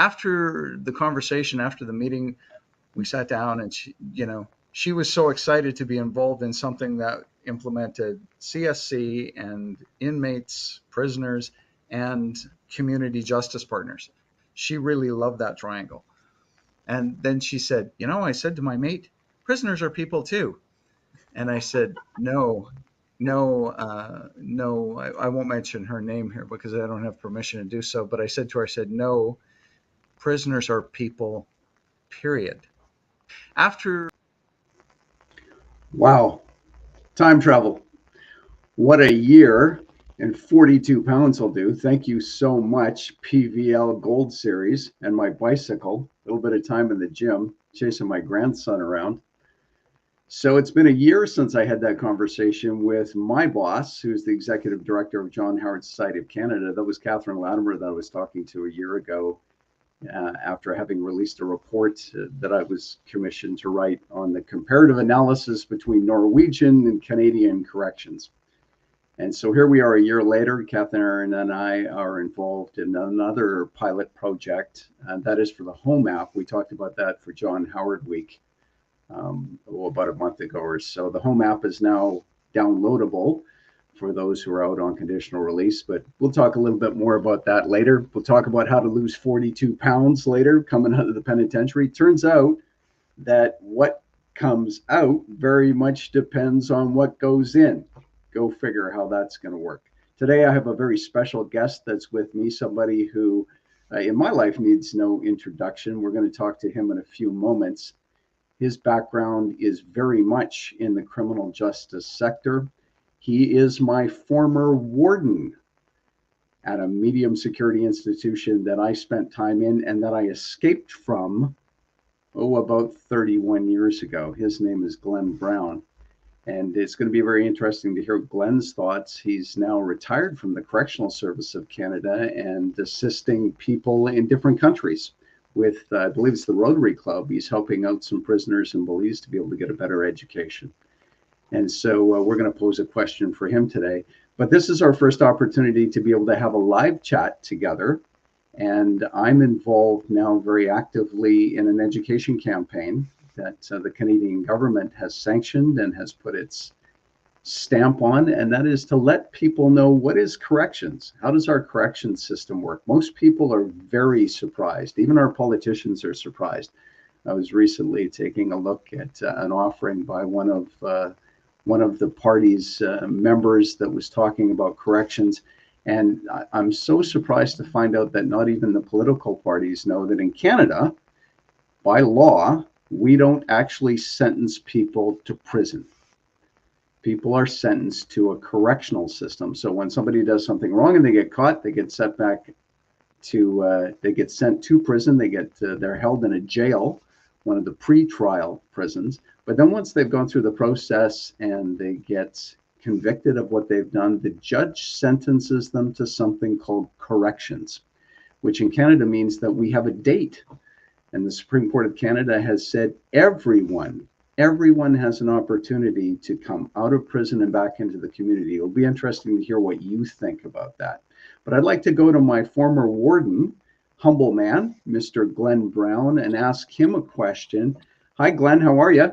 after the conversation, after the meeting, we sat down and she was so excited to be involved in something that implemented CSC and inmates, prisoners, and community justice partners. She really loved that triangle. And then she said, I said to my mate, prisoners are people too. And I said, no, no, I won't mention her name here because I don't have permission to do so. But I said to her, no, prisoners are people, period. After. Wow. Time travel. What a year, and 42 pounds will do. Thank you so much, PVL Gold Series and my bicycle. A little bit of time in the gym, chasing my grandson around. So it's been a year since I had that conversation with my boss, who's the executive director of John Howard Society of Canada. That was Catherine Latimer that I was talking to a year ago, after having released a report that I was commissioned to write on the comparative analysis between Norwegian and Canadian corrections. And so here we are a year later. Catherine and I are involved in another pilot project, and that is for the home app. We talked about that for John Howard Week about a month ago or so. The home app is now downloadable for those who are out on conditional release, but we'll talk a little bit more about that later. We'll talk about how to lose 42 pounds later coming out of the penitentiary. Turns out that what comes out very much depends on what goes in. Go figure how that's going to work. Today, I have a very special guest that's with me, somebody who in my life needs no introduction. We're going to talk to him in a few moments. His background is very much in the criminal justice sector. He is my former warden at a medium security institution that I spent time in and that I escaped from, about 31 years ago. His name is Glenn Brown. And it's going to be very interesting to hear Glenn's thoughts. He's now retired from the Correctional Service of Canada and assisting people in different countries with, I believe it's the Rotary Club. He's helping out some prisoners in Belize to be able to get a better education. And so we're going to pose a question for him today. But this is our first opportunity to be able to have a live chat together. And I'm involved now very actively in an education campaign that the Canadian government has sanctioned and has put its stamp on, and that is to let people know what is corrections. How does our corrections system work? Most people are very surprised. Even our politicians are surprised. I was recently taking a look at an offering by one of the party's members that was talking about corrections. And I'm so surprised to find out that not even the political parties know that in Canada, by law, we don't actually sentence people to prison. People are sentenced to a correctional system. So when somebody does something wrong and they get caught, they get sent back to, they get sent to prison. They're held in a jail, one of the pre-trial prisons. But then once they've gone through the process and they get convicted of what they've done, the judge sentences them to something called corrections, which in Canada means that we have a date. And the Supreme Court of Canada has said everyone has an opportunity to come out of prison and back into the community. It'll be interesting to hear what you think about that. But I'd like to go to my former warden, humble man, Mr. Glenn Brown, and ask him a question. Hi, Glenn. How are you?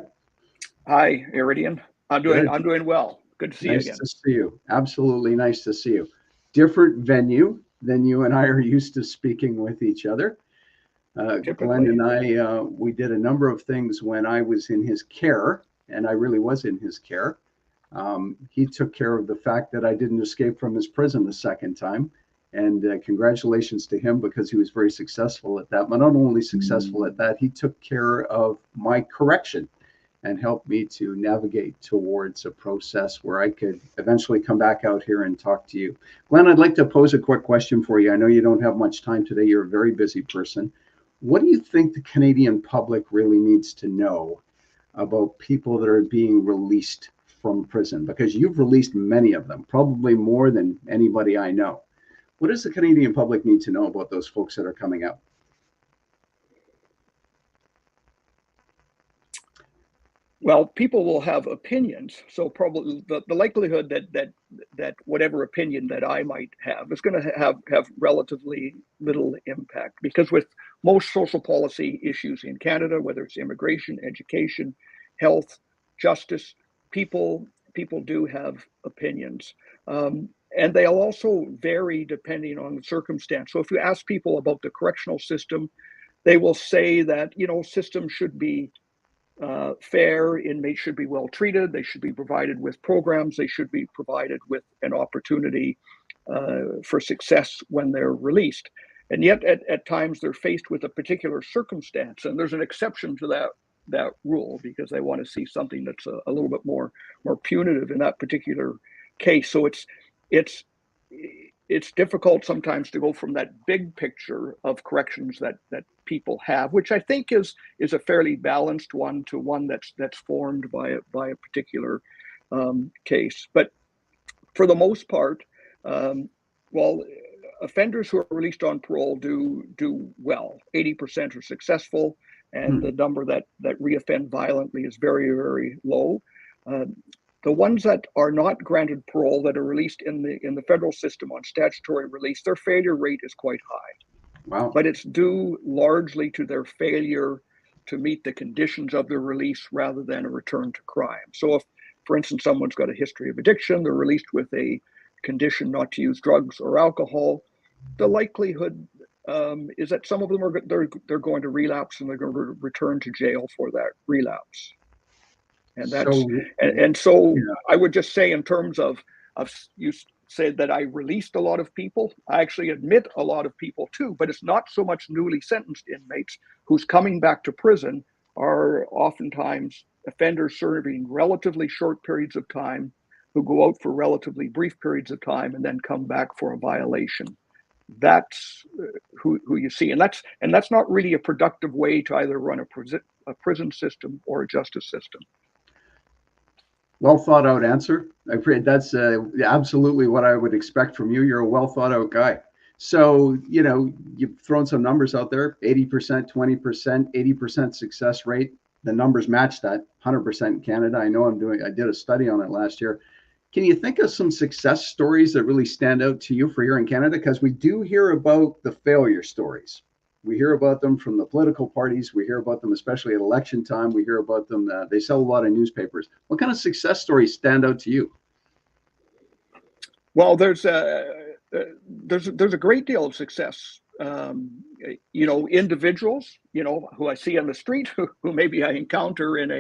Hi, Iridian. I'm doing well. Good to see you again. Nice to see you. Absolutely nice to see you. Different venue than you and I are used to speaking with each other. Glenn and I, we did a number of things when I was in his care, and I really was in his care. He took care of the fact that I didn't escape from his prison the second time. And congratulations to him, because he was very successful at that. But not only successful at that, he took care of my correction and helped me to navigate towards a process where I could eventually come back out here and talk to you. Glenn, I'd like to pose a quick question for you. I know you don't have much time today. You're a very busy person. What do you think the Canadian public really needs to know about people that are being released from prison? Because you've released many of them, probably more than anybody I know. What does the Canadian public need to know about those folks that are coming out? Well, people will have opinions, so probably the likelihood that whatever opinion that I might have is going to have relatively little impact, because with most social policy issues in Canada, whether it's immigration, education, health, justice, people do have opinions, and they'll also vary depending on the circumstance. So if you ask people about the correctional system, they will say that systems should be fair, inmates should be well treated, they should be provided with programs, they should be provided with an opportunity for success when they're released. And yet at times they're faced with a particular circumstance, and there's an exception to that rule, because they want to see something that's a little bit more punitive in that particular case. So it's difficult sometimes to go from that big picture of corrections that people have, which I think is a fairly balanced one, to one that's formed by a particular case. But for the most part, well, offenders who are released on parole do well. 80% are successful, and the number that reoffend violently is very, very low. The ones that are not granted parole, that are released in the federal system on statutory release, their failure rate is quite high. Wow. But it's due largely to their failure to meet the conditions of their release rather than a return to crime. So if, for instance, someone's got a history of addiction, they're released with a condition not to use drugs or alcohol, the likelihood is that some of them they're going to relapse, and they're going to return to jail for that relapse. And so yeah. I would just say, in terms of you said that I released a lot of people. I actually admit a lot of people too, but it's not so much newly sentenced inmates who's coming back to prison are oftentimes offenders serving relatively short periods of time, who go out for relatively brief periods of time and then come back for a violation. That's who you see, and that's not really a productive way to either run a prison system or a justice system. Well thought out answer. That's absolutely what I would expect from you. You're a well thought out guy. So, you've thrown some numbers out there: 80%, 20%, 80% success rate. The numbers match that, 100% in Canada. I know I did a study on it last year. Can you think of some success stories that really stand out to you for here in Canada? Because we do hear about the failure stories. We hear about them from the political parties. We hear about them, especially at election time. We hear about them. They sell a lot of newspapers. What kind of success stories stand out to you? Well, there's a great deal of success. Individuals, who I see on the street, who maybe I encounter in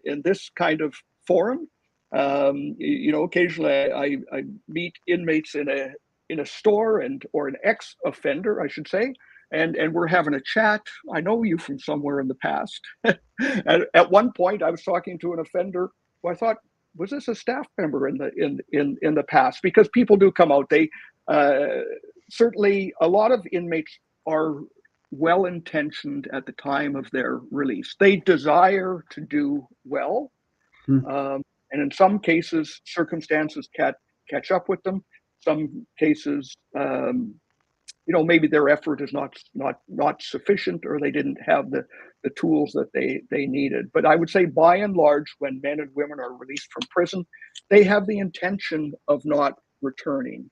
in this kind of forum. Occasionally I meet inmates in a store or an ex-offender, I should say, and we're having a chat. I know you from somewhere in the past. At one point, I was talking to an offender who I thought, was this a staff member in the past? Because people do come out. They certainly, a lot of inmates are well-intentioned at the time of their release. They desire to do well. And in some cases, circumstances catch up with them. Some cases, maybe their effort is not sufficient, or they didn't have the tools that they needed. But I would say, by and large, when men and women are released from prison, they have the intention of not returning.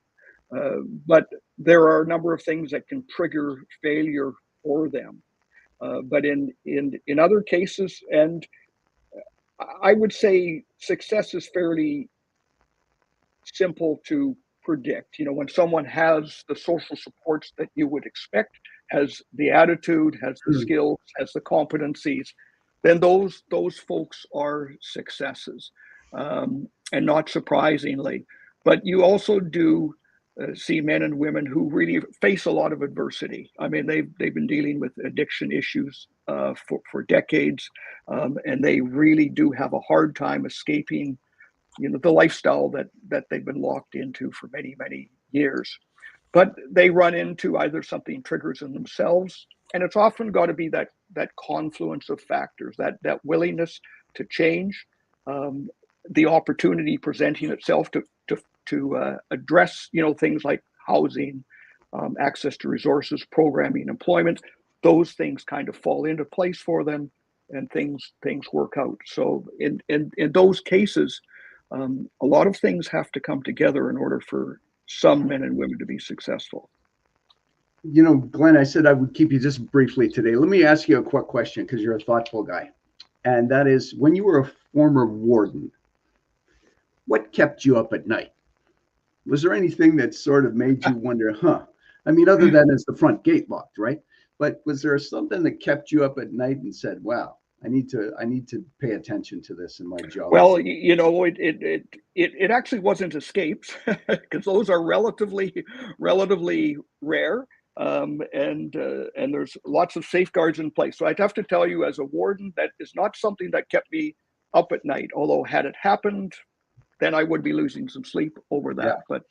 But there are a number of things that can trigger failure for them. But in other cases, and I would say success is fairly simple to predict. When someone has the social supports that you would expect, has the attitude, has the skills, has the competencies, then those folks are successes. And not surprisingly, but you also do see men and women who really face a lot of adversity. I mean, they've been dealing with addiction issues for decades, and they really do have a hard time escaping, the lifestyle that they've been locked into for many, many years. But they run into either something triggers in themselves, and it's often got to be that confluence of factors, that willingness to change, the opportunity presenting itself to address, things like housing, access to resources, programming, employment. Those things kind of fall into place for them, things work out. So in those cases, a lot of things have to come together in order for some men and women to be successful. You know, Glenn, I said I would keep you just briefly today. Let me ask you a quick question because you're a thoughtful guy. And that is, when you were a former warden, what kept you up at night? Was there anything that sort of made you wonder, I mean, other than is the front gate locked, right? But was there something that kept you up at night and said, wow, I need to pay attention to this in my job? Well, you know, it actually wasn't escapes because those are relatively rare, and there's lots of safeguards in place. So I'd have to tell you, as a warden, that is not something that kept me up at night. Although had it happened, then I would be losing some sleep over that. Yeah. But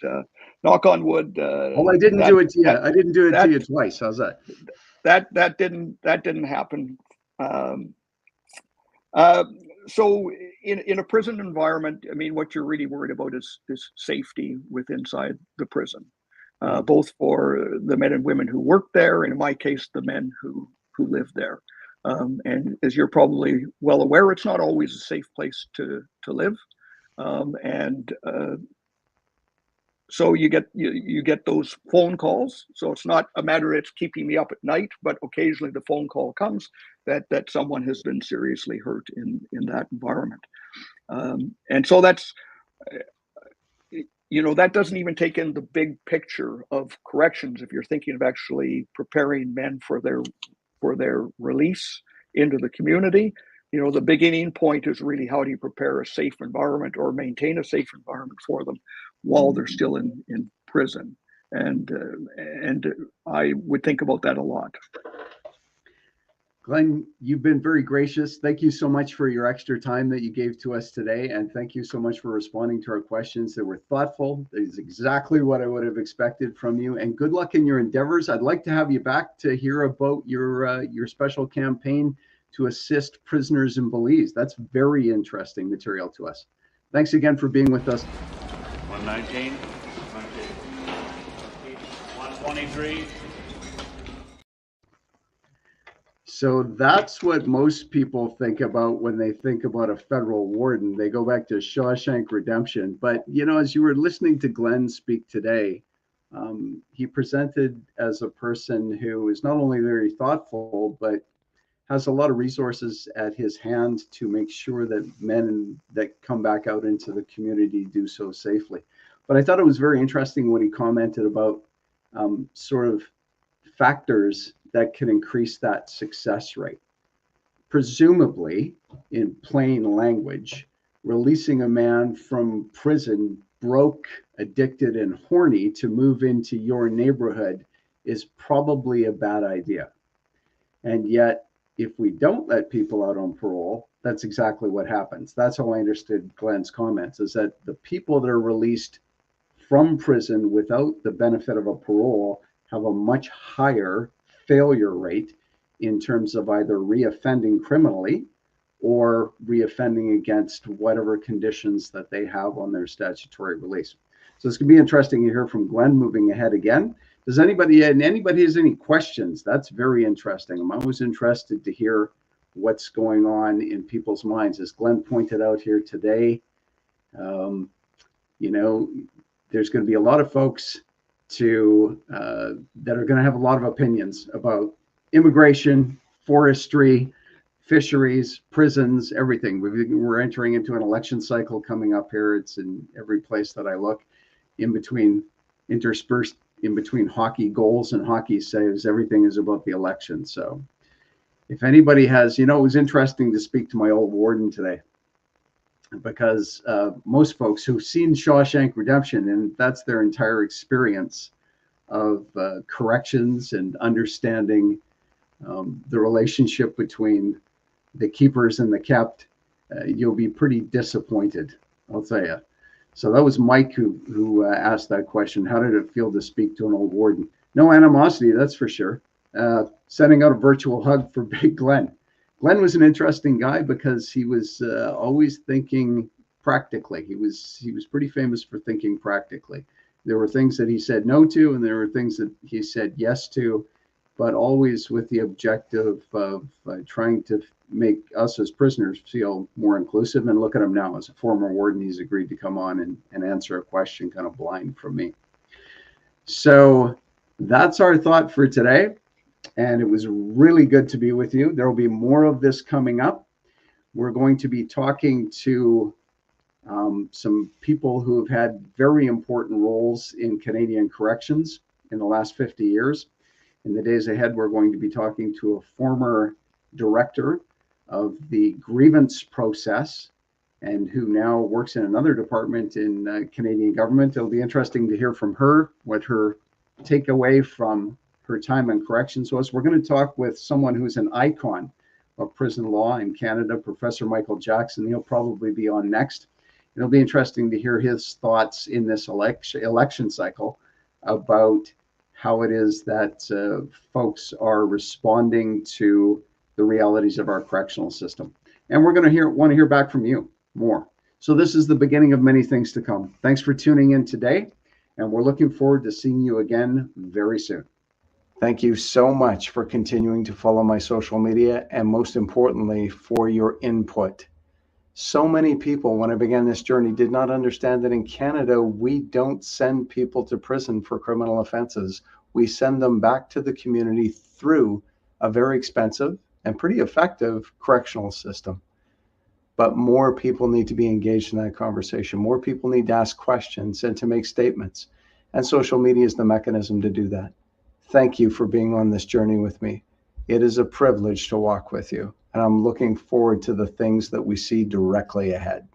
knock on wood. Well, I didn't do it to you. I didn't do it to you twice. How's that? That didn't happen. So in a prison environment, I mean, what you're really worried about is safety inside the prison, both for the men and women who work there, and in my case, the men who live there. And as you're probably well aware, it's not always a safe place to live. So you get those phone calls. So it's not a matter that's keeping me up at night, but occasionally the phone call comes that someone has been seriously hurt in that environment. And so that's, you know, that doesn't even take in the big picture of corrections. If you're thinking of actually preparing men for their release into the community, you know, the beginning point is really, how do you prepare a safe environment or maintain a safe environment for them while they're still in prison? And I would think about that a lot. Glenn, you've been very gracious. Thank you so much for your extra time that you gave to us today. And thank you so much for responding to our questions. They were thoughtful. That is exactly what I would have expected from you. And good luck in your endeavors. I'd like to have you back to hear about your special campaign to assist prisoners in Belize. That's very interesting material to us. Thanks again for being with us. 119, 123. So that's what most people think about when they think about a federal warden. They go back to Shawshank Redemption. But, you know, as you were listening to Glenn speak today, he presented as a person who is not only very thoughtful, but has a lot of resources at his hand to make sure that men that come back out into the community do so safely. But I thought it was very interesting when he commented about sort of factors that can increase that success rate. Presumably, in plain language, releasing a man from prison broke, addicted, and horny to move into your neighborhood is probably a bad idea. And yet, if we don't let people out on parole, that's exactly what happens. That's how I understood Glenn's comments, is that the people that are released from prison without the benefit of a parole have a much higher failure rate in terms of either reoffending criminally or reoffending against whatever conditions that they have on their statutory release. So it's going to be interesting to hear from Glenn moving ahead again. Does anybody has any questions? That's very interesting. I'm always interested to hear what's going on in people's minds. As Glenn pointed out here today, you know, there's going to be a lot of folks that are going to have a lot of opinions about immigration, forestry, fisheries, prisons, everything. We're entering into an election cycle coming up here. It's in every place that I look. Interspersed in between hockey goals and hockey saves, everything is about the election. So if anybody has, you know, it was interesting to speak to my old warden today, because most folks who've seen Shawshank Redemption, and that's their entire experience of corrections and understanding the relationship between the keepers and the kept, you'll be pretty disappointed, I'll tell you. So that was Mike who asked that question. How did it feel to speak to an old warden? No animosity, that's for sure. Sending out a virtual hug for Big Glenn. Glenn was an interesting guy because he was always thinking practically. He was pretty famous for thinking practically. There were things that he said no to, and there were things that he said yes to, but always with the objective of trying to make us as prisoners feel more inclusive. And look at him now, as a former warden, he's agreed to come on and answer a question kind of blind from me. So that's our thought for today. And it was really good to be with you. There will be more of this coming up. We're going to be talking to some people who have had very important roles in Canadian corrections in the last 50 years. In the days ahead, we're going to be talking to a former director of the grievance process and who now works in another department in Canadian government. It'll be interesting to hear from her what her takeaway from her time in corrections was. We're going to talk with someone who's an icon of prison law in Canada, Professor Michael Jackson. He'll probably be on next. It'll be interesting to hear his thoughts in this election cycle about how it is that folks are responding to the realities of our correctional system. And we're going to want to hear back from you more. So this is the beginning of many things to come. Thanks for tuning in today, and we're looking forward to seeing you again very soon. Thank you so much for continuing to follow my social media, and most importantly, for your input. So many people, when I began this journey, did not understand that in Canada, we don't send people to prison for criminal offenses. We send them back to the community through a very expensive and pretty effective correctional system. But more people need to be engaged in that conversation. More people need to ask questions and to make statements. And social media is the mechanism to do that. Thank you for being on this journey with me. It is a privilege to walk with you, and I'm looking forward to the things that we see directly ahead.